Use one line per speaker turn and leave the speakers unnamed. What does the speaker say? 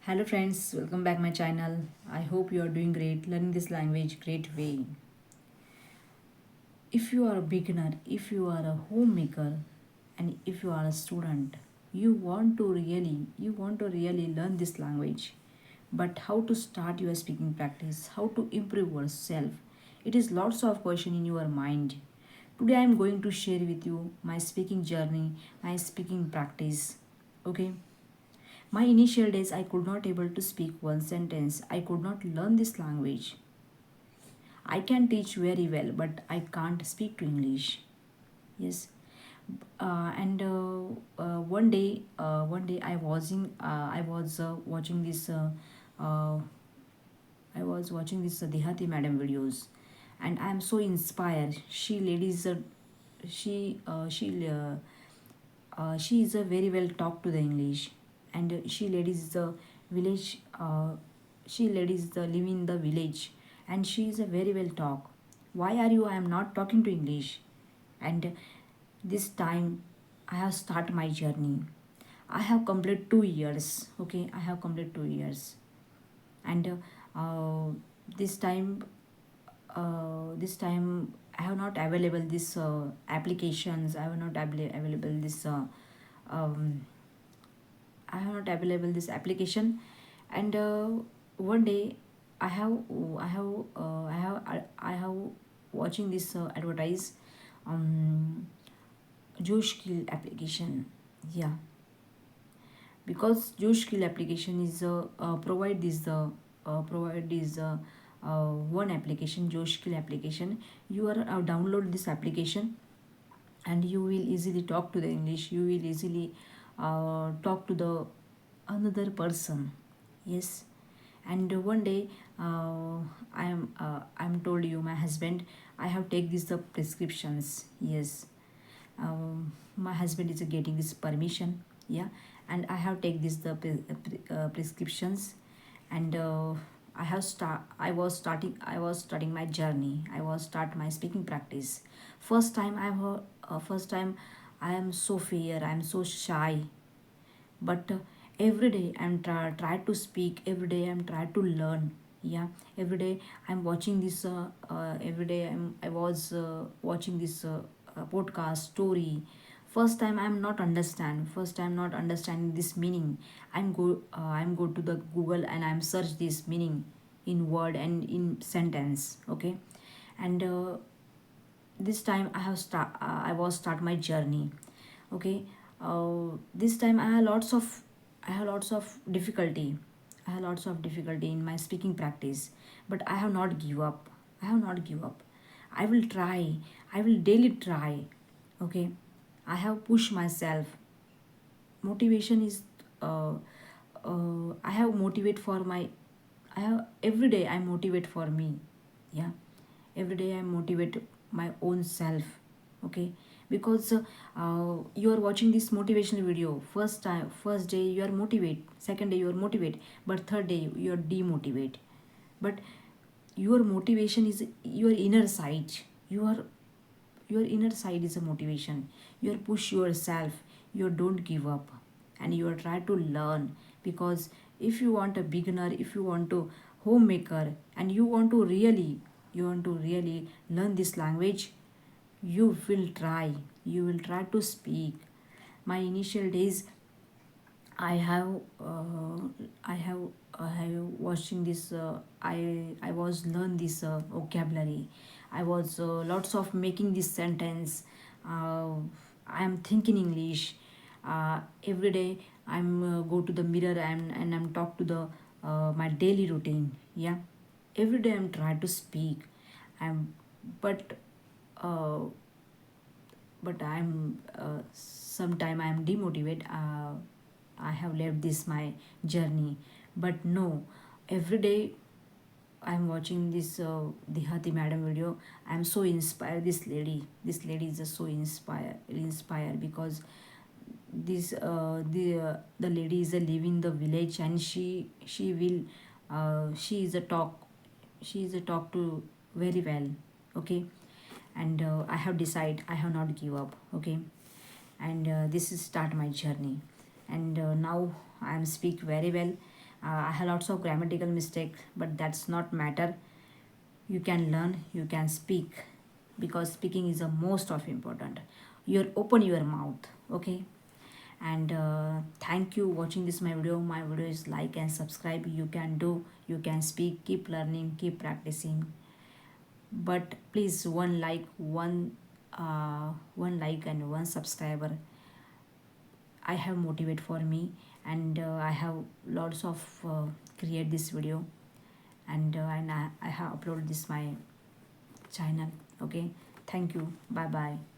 Hello friends, welcome back my channel. I hope you are doing great, learning this language great way. If you are a beginner, if you are a homemaker, and if you are a student, you want to really learn this language. But how to start your speaking practice, how to improve yourself. It is lots of question in your mind. Today I am going to share with you my speaking journey, my speaking practice. Okay? My initial days I could not able to speak one sentence. I could not learn this language. I can teach very well, but I can't speak to English. Yes, and one day I was watching this. Uh, I was watching this Dehati Madam videos, and I am so inspired. She is a very well talk to the English, and she ladies the village. She ladies the live in the village, and she is a very well talk. Why are you? I am not talking to English, and this time I have start my journey. I have completed 2 years. Okay, I have completed 2 years, and this time this time I have not available this applications. I have not available this um, I have not available this application, and one day I have I have I have watching this advertise um Josh Skill application. Yeah, because Josh Skill application is provide this one application, Josh Skill application. You are download this application, and you will easily talk to the English. You will easily talk to the another person. Yes, and one day I'm told you my husband I have take these the prescriptions. Yes, my husband is getting this permission. Yeah, and I have take this the prescriptions, and I was starting my journey. I was start my speaking practice. First time I am so fear, I am so shy, but every day try to speak. Every day I'm try to learn. Yeah, every day I'm watching this every day I was watching this podcast story. First time not understanding this meaning. I'm go to the Google, and I'm search this meaning in word and in sentence. Okay, and this time I was start my journey. Okay, this time I have lots of difficulty. I have lots of difficulty in my speaking practice, but I have not give up. I have not give up. I will try. I will daily try. Okay, I have pushed myself. Motivation is I have motivate for my I have every day I motivate for me. Yeah, every day I motivate my own self. Okay, because you are watching this motivational video. First day you are motivate, second day you are motivate, but third day you are demotivate. But your motivation is your inner side. Your inner side is a motivation. You push yourself. You don't give up, and you are try to learn. Because if you want a beginner, if you want to homemaker, and you want to really learn this language, you will try. You will try to speak. My initial days I have I have watching this I was learn this vocabulary. I was lots of making this sentence. I am thinking English. Every day I'm go to the mirror, and I'm talk to the my daily routine. Yeah, every day I'm trying to speak. I'm but uh, I'm sometime I'm demotivated. I have left this my journey, but no, every day I'm watching this Dihati Madam video. I'm so inspired. This lady is just so inspired because the lady is a live in the village, and she will she is a talk to very well. Okay, and I have decided I have not give up. Okay, and this is start my journey, and now I am speak very well. I have lots of grammatical mistakes, but that's not matter. You can learn, you can speak, because speaking is the most of important. You open your mouth, okay? And thank you watching this my video is like and subscribe. You can do, you can speak, keep learning, keep practicing. But please, one like and one subscriber I have motivate for me. And I have lots of create this video. And I have uploaded this my channel. Okay, thank you, bye bye.